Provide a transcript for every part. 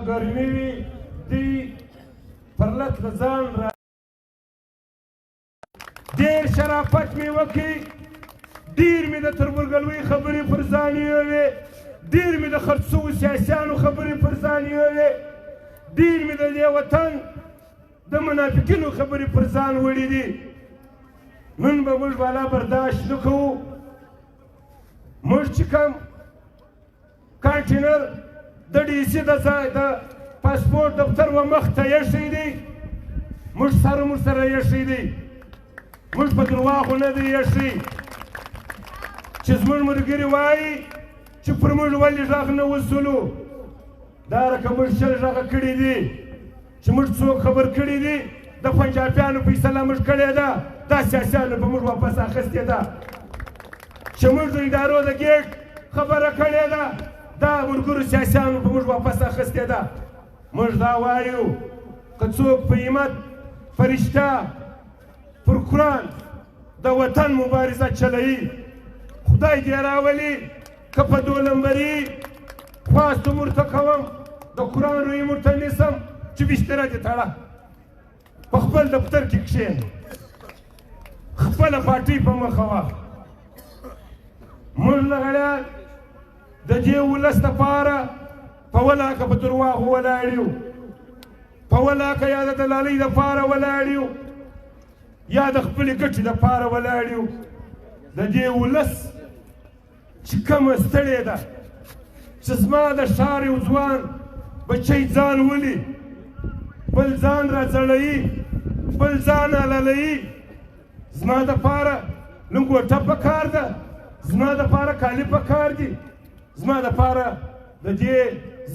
ګرمي وي دوی پر لت له ځان را ډېر شرافت مې وکړي ډېر مې د تربورګلوۍ خبرې پر ځان یووې ډېر مې د خرڅ شوو سیاسیانو خبرې پر ځان یووې ډېر مې د دې وطن د منافقینو خبرې پر ځان وړي دي نن به موږ بالا برداشت نه کوو موږ چې کوم کانټینر د ډي سي د پاسپورټ دفتر و مخ ته ایښی دی موږ سره موږ سره ایښی دی موږ په درواغو نه دی ایښی چې زموږ ملګري وایي چې پر موږ ولې غږ نه وصلو دا رقم موږ شل غږه کړي دي چې موږ څوک خبر کړي دي د پنجابیانو فیصله موږ کړې ده دا سیاسیانو په موږ واپس اخیستې ده چې موږ د ادارو د ګیټ خبره کړې ده دا ملګرو سیاسیانو په موږ واپس اخیستې ده موږ دا وایو که څوک په همت په رښتیا پر قرآن د وطن مبارزه چلوي خدای دې راولي که په دولمبري خواست ورته کوم د قرآن روی ورته نیسم چې بستره دې تړه په خپل دفتر کې کښېنه خپله پارټۍ په مخه واخله موږ لغړیا د دې ولس دپاره په ولاکه په درواغو ولاړ یو په ولاکه یا د دلالۍ دپاره ولاړ یو یا د خپلې ګټې دپاره ولاړ یو د دې ولس چې کومه ستړې ده چې زما د ښار یو ځوان بچی ځان ولي بل ځان را ځړوي بل ځان عللوي زما دپاره لنګوټه پکار ده زما دپاره کالي پکار دي زما دپاره د دې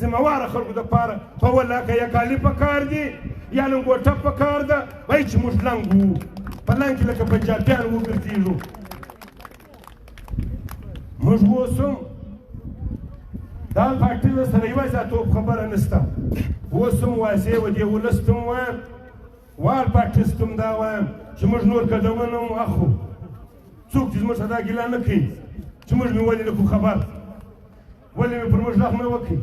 ذمهواره خلکو دپاره په ولاکه یا کالي پکار دي یا لنګوټه پکار ده وایي چې موږ لنګ وو په لنګ کې لکه پنجابیان وګرځېږو موږ اوس هم دا پارټۍ سره یوازې اتوب خبره نشته اوس هم واضح و دې ولس ته هم وایم وال پارټیست ته هم دا وایم چې موږ نور قدمونه هم اخلو څوک چې زموږ څخه دا ګیله نه کوي چې موږ مې ولې نه کړو خبر ولې مې پر موږ غږ نه وکړي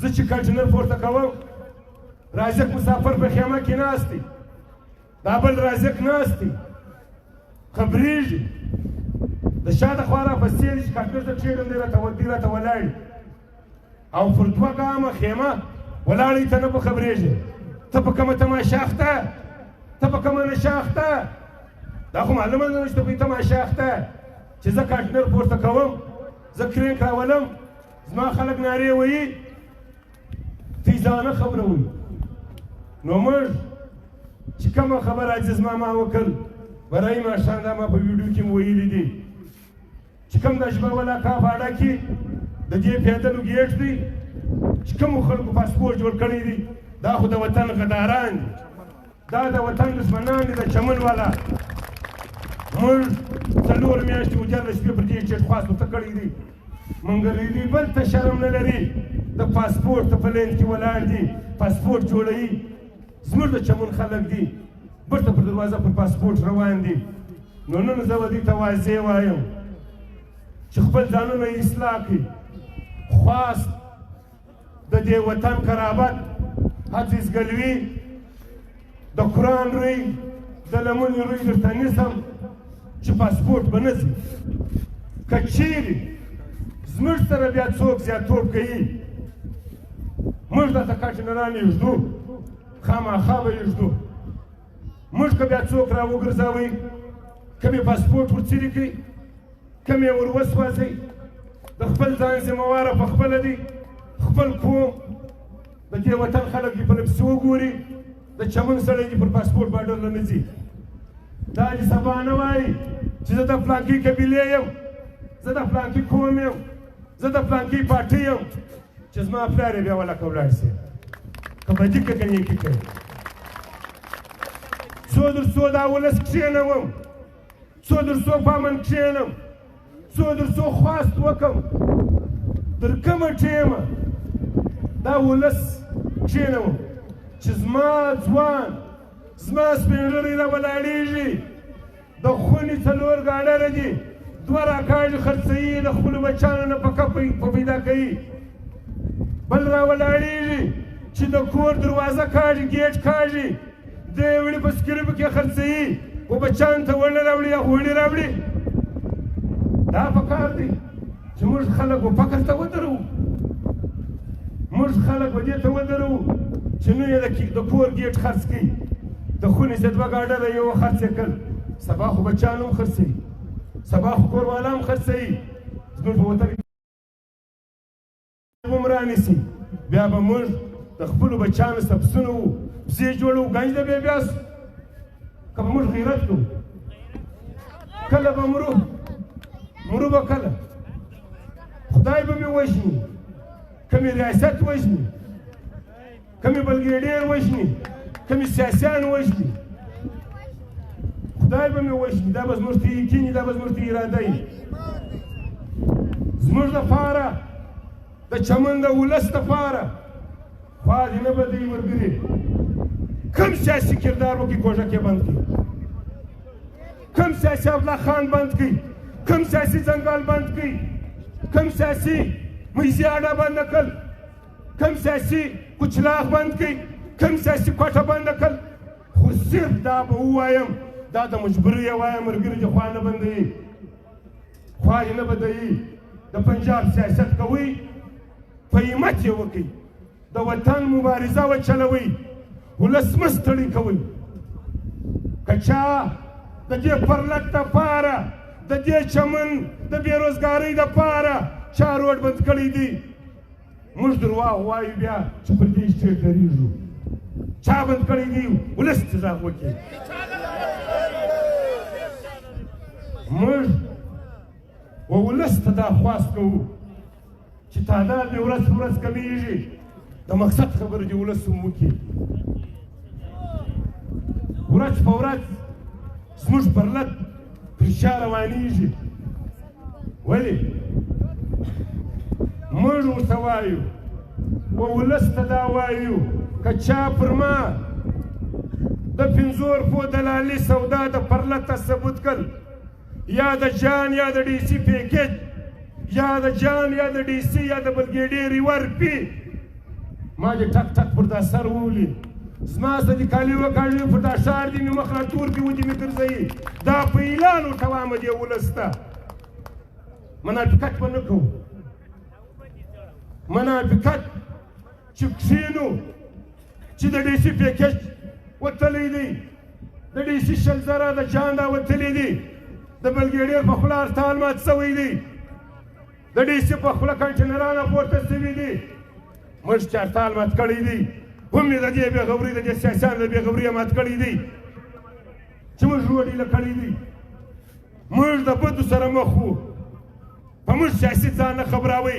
زه چې کانټینر پورته کوم رازق مسافر په خیمه کې ناست دی دا بل رازق ناست دی خبرېږي د شا د خوا راپسې دی چې کانټینر ته کښېږدم دی راته ولاړ او پر دوه ګامه خیمه ولاړی ته نه په خبرېږي ته په کومه تماشا اخته ته په کومه نشه اخته دا خو معلومه ده چې ته په تماشا اخته چې زه کانټینر پورته کوم زه کرینک راولم زما خلک نارې وایي تیزانه خبره وایي نو موږ چې کومه خبره عزیز ماما وکړ برای ماښام دا ما په ویډیو کې م ویلي دي چې کوم د ژبه ولاکه باډه کې د دې پیادلو ګیټ دی چې کومو خلکو پاسپورټ جوړ کړی دی دا خو د وطن غداران دي دا د وطن دشمنان دي د چمن والا موږ څلور میاشتې وجرله شپې پر دې چټ خواست ورته کړی دی منګرېلي بل ته شرم نه لري د پاسپورټ ته په لین کې ولاړ دي پاسپورټ جوړوي زموږ د چمن خلک دي بیرته پر دروازه پر پاسپورټ روان دي نو نن زه به دوی ته واضح وایم چې خپل ځانونه اصلاح کړي خواست د دې وطن قرابت حافظګلوي د قرآن روی د لمنې روی درته نیسم چې پاسپورټ به نه ځي که چیرې زموږ سره بیا څوک زیاتوب کوي موږ درته کانټینران یږدو خامخا به یږدو موږ که بیا څوک را وګرځوئ کم یې پاسپورټ ورڅیرې کړئ کم یې ور وسوځئ د خپل ځان ذمهواره په خپله دی خپل قوم د دې وطن خلک دې په نفسي وګوري د چمن سړی دې پر پاسپورټ باډر نه ځي دا دې سبا نه وایي چې زه د فلانکي قبیلې یم زه د فلانکي قوم یم زه د فلانکي پارټۍ یم چې زما پلار یې بیا ولاکه ولاړ سي که بدي که که نیکي کوي څو در څو دا ولس کښېنوم څو در څو په امن کښېنم څو در څو خواست وکړم تر کومه ټیمه دا ولس کښېنوم چې زما ځوان زما سپین ږیری راولاړېږي د خونې څلور ګاډره دي دوه راکاږي خرڅوي د خپلو بچیانو نه په پیدا کوي بل راولاړېږي چې د کور دروازه کاږي ګیټ کاږي د یې وړي په سکریپو کې خرڅوي خو بچیانو ته ونه راوړي یا غوړي راوړي دا پکار دی چې موږ خلک و فقر ته ودرو موږ خلک به دې ته ودرو چې نن یې د کور ګیټ خرڅ کړي د خونې څه دوه ګاډره یې وخرڅ یې کړل سبا خو بچیان هم خرڅوي سبا خو کوروالا هم خرڅوي زموږ په وطن کې هم رانیسي بیا به موږ د خپلو بچیانو سپسونه وو پسې جوړو ګنج د بیا بیاس که به موږ غیرت کوو کله به مرو به کله خدای به مې وژني که مې ریاست وژني که مې بلګېډیر وژني که مې سیاسیان وژني خدای به مې وژني دا به زموږ ته یقین دا به زموږ ته اراده وي زموږ دپاره د چمن د ولس دپاره خوا دې نه بدوي ملګري کوم سیاسي کردار وکړي کوژک یې بند کړي کوم سیاسي عبدالله خان بند کړي کوم سیاسي ځنګل بند کړي کوم سیاسي میزي اډه بند کړل کوم سیاسي کچلاغ بند کړي کوم سیاسي کوټه بند کړل خو صرف دا به ووایم دا د مجبوري یې وایم ملګري چې خوا نه بندوي خوا یې نه بدوي د پنجاب سیاست کوئ په همت یې وکړئ د وطن مبارزه وچلوئ ولس مه ستړي کوئ که چا د دې پرلط دپاره د دې چمن د بېروزګارۍ دپاره چا روډ بند کړی دی موږ درواغ وایو بیا چې پر دې سټېټ درېږو چا بند کړی دی ولس ته غږ وکړي موږ ولس ته دا خواست کوو چې تعداد مې ورځ په ورځ کمیږي د مقصد خبره دې ولس هم وکړي ورځ په ورځ زموږ پرلط پر شا روانېږي ولې موږ ورته وایو ولس ته دا وایو که چا پر ما د 5 روپو دلالي سودا د پرلطه ثبوت کړ یا د جان یا د ډي سي پیکیج یا د جان یا د ډي سي یا د بلګېډې ورپي ما دې ټک ټک پر دا سر وولي زما څه دي کالي وکاږي پر دا ښار دي مې مخ را تور دي ودې مې ګرځوي دا په اعلان ورته وایم دې ولس ته منافقت به نه کوو منافقت چې کښېنو چې د ډي سي پیکیج وتلی دی د ډي سي 100,000 د جان دا وتلی دی د بلګېډیر په خوله هرتال مات شوی دی د ډي سي په خوله کنټینران پورته شوي دي موږ چې هرتال مات کړی دی هم یې د دې بېغورۍ د دې سیاسیانو د بېغورۍ مات کړی دی چې موږ روډیله کړی دی موږ د بدو سره مخ وو په موږ سیاسي ځان نه خبراوئ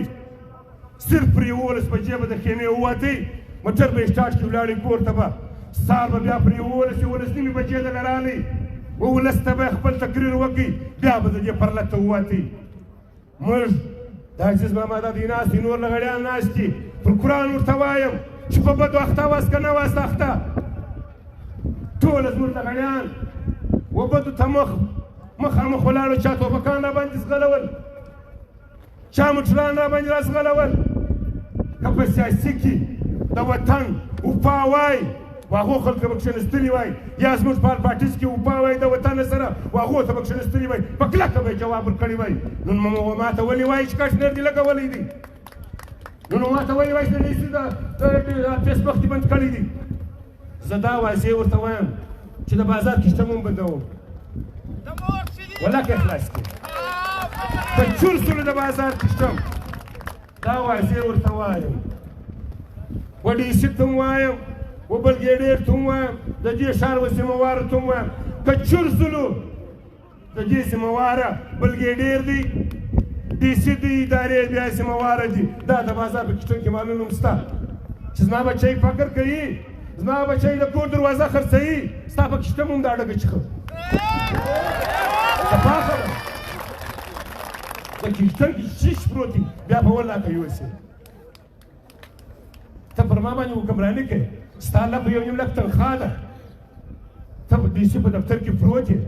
صرف پر 11 بجې به د خیمې ووتئ موټر به یې سټارټ کړي ولاړئ کور ته به سهار به بیا پر 11 بجې دله راغئ ولس ته به خپل تقریر وکړي بیا به د دې پرلط ته ووتئ موږ د عزیز بابا دا دی ناست دي نور لغړیان ناست دي پر قرآن ورته وایم چې په بدو اخته واست که نه واست اخته ټوله زموږ لغړیان و بدو ته مخامخ ولاړو چا توپکان را باندې زغلول چا موټران را باندې را زغلول که په سیاسي کې د وطن وفا وای واغو خلک به کښېنستلي وای یا زموږ په پارټیز کې وفا وای د وطن سره واغو ته به کښېنستلي وای په کلکه به یې جواب ورکړی وای نن ماته ولې وایي چې کشمیر دې لګولی دی نن ماته ولې وایي چې د ډي سي د فیسبوک دې بند کړی دی زه دا واضح ورته وایم چې د بازار کښتم هم بندوم ولکه خلاص کړي په چور سلو د بازار کښتم دا واضح ورته وایم و ډي سي ته هم وایم و بلګېډیر ته هم وایم د دې ښار و سیمهوارو ته هم وایم که چور سلو د دې سیمهواره بلګېډیر دی ډي سي دی ادارې بیا سیمهواره دي دا د بازار په کښتم کې معلوم هم شته چې زما بچی فقر کوي زما بچی د کور دروازه خرڅوي ستا په کښتم هم دا ډګه چښه صفا خبره د کښتم کې شیش پروت دي بیا په ولاکه یوسې ته پر ما باندې حکمراني کوې ستا لکه 1.5 لک تنخوا ده ته په ډي سي په دفتر کې پروت یې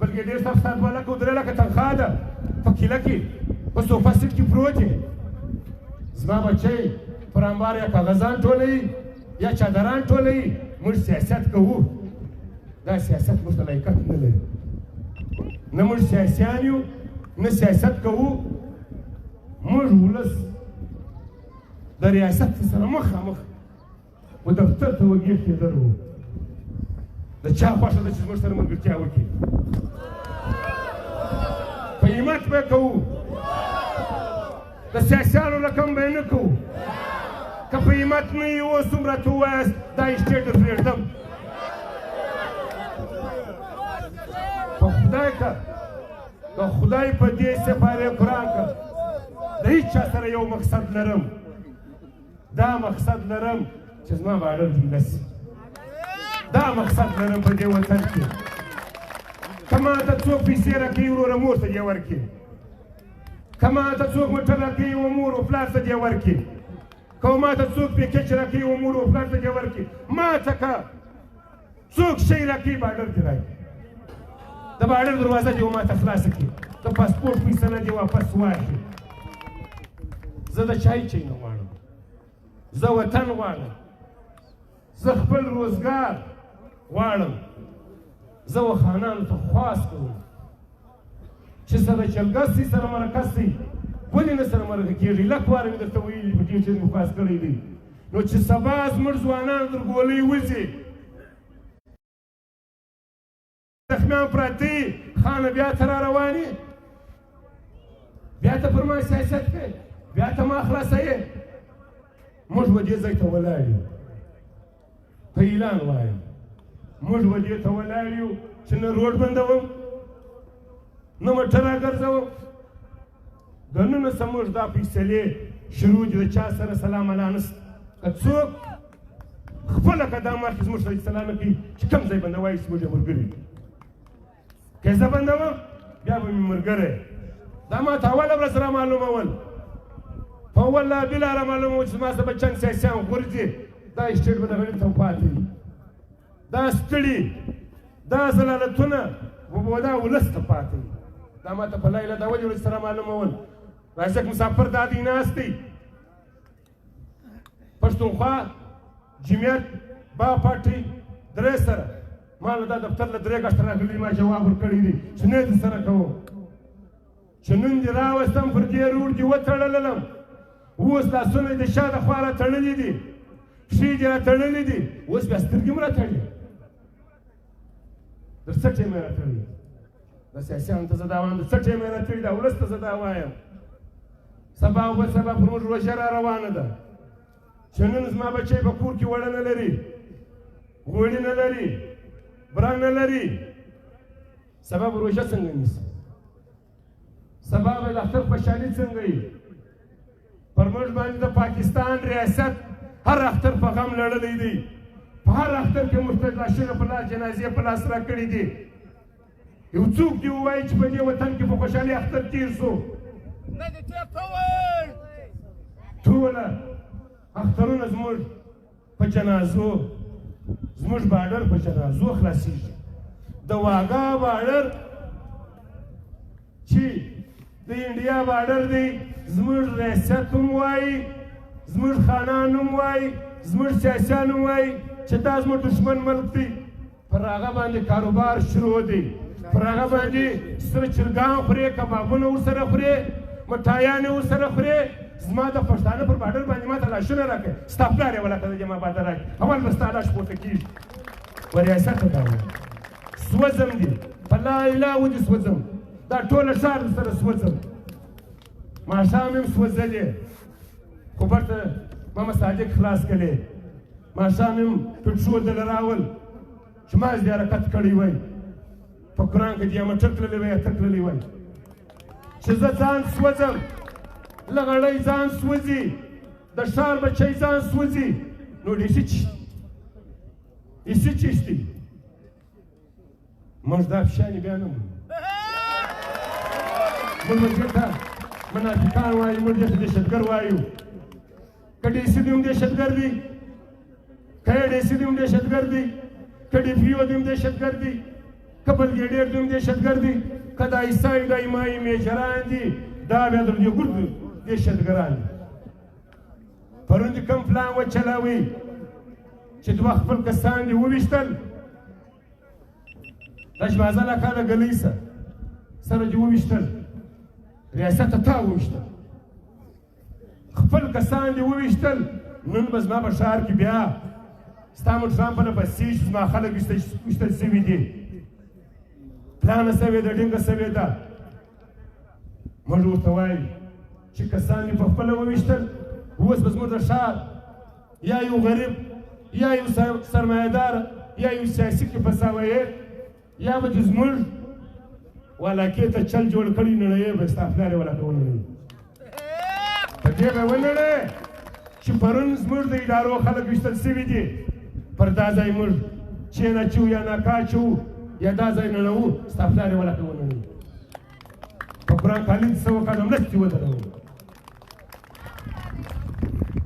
بلګېډیر صاحب ستا 2 لکه 3 لکه تنخوا ده په کیله کې په صوفا سیټ کې پروت یې زما بچی پر انبار یا کاغذان ټولوي یا چادران ټولوي موږ سیاست کوو دا سیاست موږ ته لایقت نه لري نه موږ سیاسیان یو نه سیاست کوو موږ ولس د ریاست سره مخامخ و دفتر ته وګیر کېدل وو د چا خوښه ده چې زموږ سره ملګرتیا وکړي په همت به یې کوو د سیاسیانو رقم به یې نه کوو که په همت نه یې اوس هم راته ووایاست دا اسټیټ در پرېږدم په خدای که د خدای په دې سپارې قرآن که د هېڅ چا سره یو مقصد لرم دا مقصد لرم چې زما باډر جمله شي دا مقصد لرم په دې وطن کې که ماته څوک پیسې راکوي وروره مور ته دې ورکړي که ماته څوک موټر راکوي و مور و پلار ته دې ورکړي که ماته څوک پیکج راکوي و مور و پلار ته دې ورکړي ماته که څوک شی راکوي باډر دې راکړي د باډر دروازه دې ماته خلاصه کړي د پاسپورټ پیسه نه دې واپس واخلي زه د چای چی نه غواړم زه وطن غواړم زه خپل روزګار غواړم زه وخانانو ته خواست کوم چې سره جلګه سي سره مرکه سي ولې نه سره مرکه کېږي لږ واره مې درته ویلي په دې چې مې خواست کړی دی نو چې سبا زموږ ځوانان در ګولۍ وځي زخمیان پراته خانه بیا ته را روان یې بیا ته پر ما سیاست کوې بیا ته ما خلاصوې موږ به دې ځای ته ولاړ یو په اعلان وایم موږ به دې ته ولاړ یو چې نه روډ بندوم نه موټر راګرځوم دننه زموږ دا فیصلې شروع دي د چا سره سلام علیه نشته که څوک خپله قدم واخلي زموږ سره سلام نه کوي چې کوم ځای بندوایي چې موږ یې ملګري که زه بندوم بیا به مې ملګری دا ما ته اوله ورځ را معلومول په اول بلا را معلومول چې زما څه به چند سیاسیان غورځي دا اسټیټ به دغه ته پاتې وي دا ستړي دا ضلالتونه به دا ولس ته پاتې وي دا ما ته په لایله دا ولې ورځ سره معلومول راشک مسافر دا دی ناست دی پښتونخوا جمعیت با پارټي درې سره ما له دا دفتر له 3 کښته راغلي ما جواب ورکړی دی چې نه دې سره کوم چې نن دې راوستم پر دې روډ دې وتړللم اوس لاسونه د شا د خوا را تړلي دي پښې دې را تړلي دي اوس بیا سترګې م را تړلي در څه ټیم یې را تړلي د سیاسیانو ته زه دا وایم د څه ټیم یې را تړلي دا ولس ته زه دا وایم سبا او بل سبا پر موږ روژه را روانه ده چې نن زما بچی په کور کې وړه نه لري غوړي نه لري بران نه لري سبا به روژه څنګه نیسي سبا به د اختر خوشحالي څنګه وي پر موږ باندې د پاکستان ریاست هر اختر په غم لړلی دی په هر اختر کې مرتد لاشونه په لاس جنازې په لاس راکړي دي یو څوک دې ووایي چې په دې وطن کې په خوشحالي اختر تېر شو ټوله اخترونه زموږ په جنازو زموږ باډر په جنازو خلاصېږي د واګا باډر چې د انډیا باډر دی زموږ ریاست هم وایي زموږ خانان هم وایي زموږ سیاسیان هم وایي چې دا زموږ دشمن ملک دی پر هغه باندې کاروبار شروع دی پر هغه باندې سره چرګان خورې کبابونه ورسره خورې مټایانې ورسره خورې زما د پښتانه پر باډر باندې ما ته لاشونه راکړې ستا پلار یې ولاکه د جما باده راکړي اول به ستا لاش پورته کېږي و ریاست ته دا وایي سوځم دي په لا اله ودې سوځم دا ټوله ښار سره سوځم ماښام یم سوځلې خو برته ماما صادق خلاص کړې ماښام یم پټشو دله راول چې ما دې حرکت کړی وای په قرآن کې دې موټر تللی وای اتر تللی وای چې زه ځان سوځم لغړی ځان سوځي د ښار بچی ځان سوځي نو ډېسي چیشتي موږ دا فشانې بیا نه موږ دې ته منافقان وایو موږ دې ته دهشتګر وایو که ډېسي دې هم دهشتګر دي که ډېسي دې هم دهشتګر دي که ډیپیو دې هم دهشتګر دي که بلګېډیر دې هم دهشتګر دي که دا عیسائی دا ایمایي میجران دي دا بیا د دې ګرد دهشتګران دي پرون دې کوم پلان وچلاوي چې دوه خپل کسان دې وویشتل دا شمازه اکا د ګلۍ سره دې وویشتل ریاست ته تا وویشتل خپل کسان دې وویشتل نن به زما په ښار کې بیا ستا مشران په نه بسې شي زما خلک ویشتل سوي دي پلانه سوې ده ډینګه سوې ده موږ ورته وایو چې کسان دې په خپله وویشتل اوس به زموږ د ښار یا یو غریب یا یو سرمایهدار یا یو سیاسي کې فساویې یا به چې زموږ ولاکې ته چل جوړ کړي نړۍ به ستا پلار یې ولاکه ونړوي په دې به ونړې چې پرون زموږ د ادارو خلک ویشتل سوي دي پر دا ځای موږ چین اچو یا ناکا اچو یا دا ځای نړوو ستا پلار یې ولاکه ونړوي په قرآن کالین څه وکړه د مرستې ودروو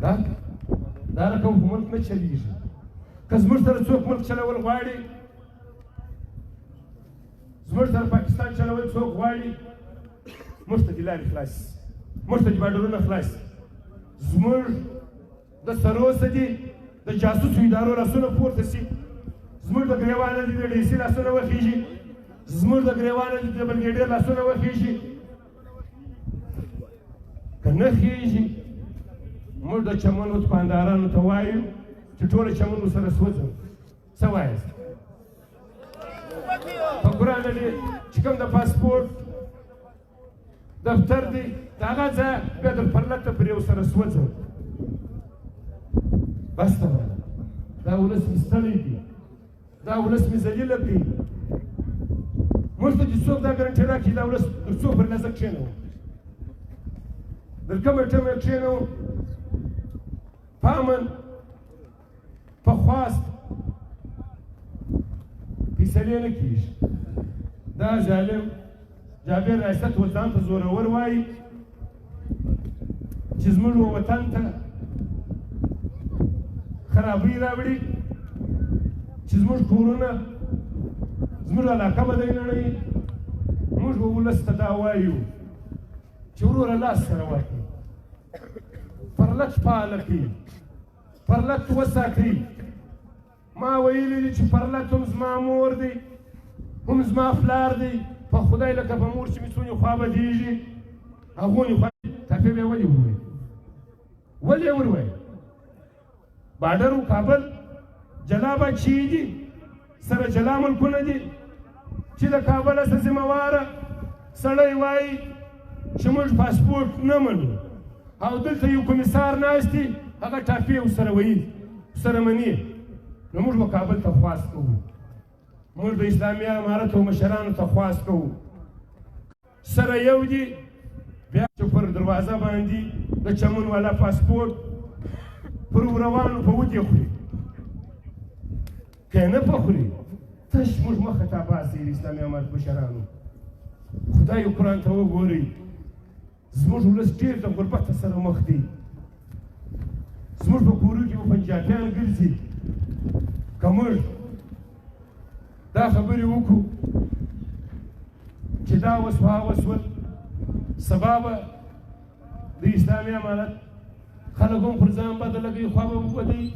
دا رقم په ملک نه چلیږي که زموږ سره څوک ملک چلول غواړي زموږ سره پاکستان چلول څوک غواړي موږ ته دې لارې خلاص موږ ته دې باډرونه خلاص زموږ د سرو څه دي د جاسوسو ادارو لاسونه پورته سي زموږ د ګریوانه دي د ډیسي لاسونه وخیږي زموږ د ګریوانه دي د بلګېډر لاسونه وخیږي که نه خیږي موږ د چمن دوکاندارانو ته وایو چې ټوله چمن ورسره سوځو څه وایاست په قرآن چې کوم د پاسپورټ دفتر دی د هغه ځای بیا د پرلته پر یو سره سوځو بس ته دا ولس مې ستړی دي دا ولس مې ذلیله کړي موږ ته چې څوک دا ګرنټي راکړي دا ولس تر څو پر لزه کښېنوو در کومه ټیمه کښېنوو په امن په خواست فیصلې نه کېږي دا ظالم جابر ریاست ځان ته زورور وایي چې زموږ وطن ته خرابۍ راوړي چې زموږ کورونه زموږ علاقه به دی نړوي موږ به ولس ته دا وایو چې وروره لاس سره ورکړي پرلت فعاله کړي پرلت وساتئ ما ویلي دي چې پرلت هم زما مور دی هم زما پلار دی په خدای لکه په مور چې مې څونې خوا بدېږي هغونې خوا ټپې به یې ولې ووایي ولې یې وروایي بارډر و کابل جلا بچې دي سره جلا ملکونه دي چې د کابله څه ذمهواره سړی وایي چې موږ پاسپورټ نه منو او دلته یو کمیسار ناست دی هغه ټاپې ورسره ویي ورسره مني نو موږ به کابل ته خواست کوو موږ د اسلامي امارت او مشرانو ته خواست کوو سره یو دي بیا چې پر دروازه باندې د چمن والا پاسپورټ پر روانو په ودې خوري که نه په خوري تش موږ مخه ته باسئ د اسلامي امارت مشرانو خدای قرآن ته وګورئ زموږ ولس ډېر د غربت سره مخ دی زموږ په کورو کې به پنجابیان ګرځي که موږ دا خبرې وکړو چې دا وسو هغه وسول سبا به د اسلامي امارت خلک هم پر ځان بده لګوي خوا به وبدوي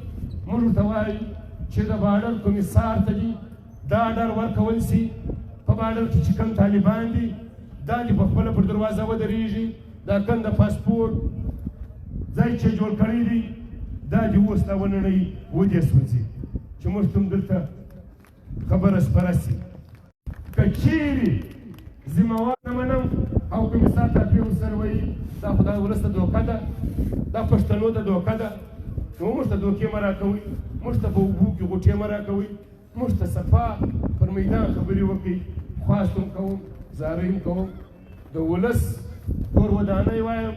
موږ ورته وایو چې د بارډر کمیسار ته دي دا ډر ورکول سي په بارډر کې چې کوم طالبان دي دا دې په خپله پر دروازه ودرېږي دا کوم د پاسپورټ ځای چې جوړ کړی دی دا دې اوس لا ونړوي ودې سوځي چې موږ ته هم دلته خبره سپره سي که چیرې ذمهوار نه منم او کمیسار ټاپې ورسره وایي دا خو دا ولس ته دوکه ده دا پښتنو ته دوکه ده نو موږ ته دوکې مه راکوئ موږ ته په اوبو کې غوټې مه راکوئ موږ ته صفا پر میدان خبرې وکړئ خواست هم کوم زارۍ هم کوم د ولس تور ودانۍ وایم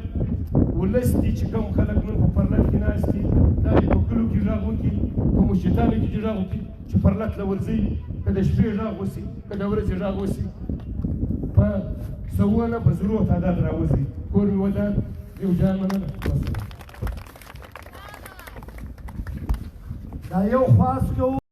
ولس دي چې کوم خلک نن په پرلت کې ناست دي دا دې په کلو کې غږ وکړي په مسجدانو کې دې غږ وکړي چې پرلت له ورځئ که د شپې غږ وسي که د ورځې غږ وسي په سوونه په زرو تعداد راوځي کور مې ودان یو جان مننه دا یو خواست کوو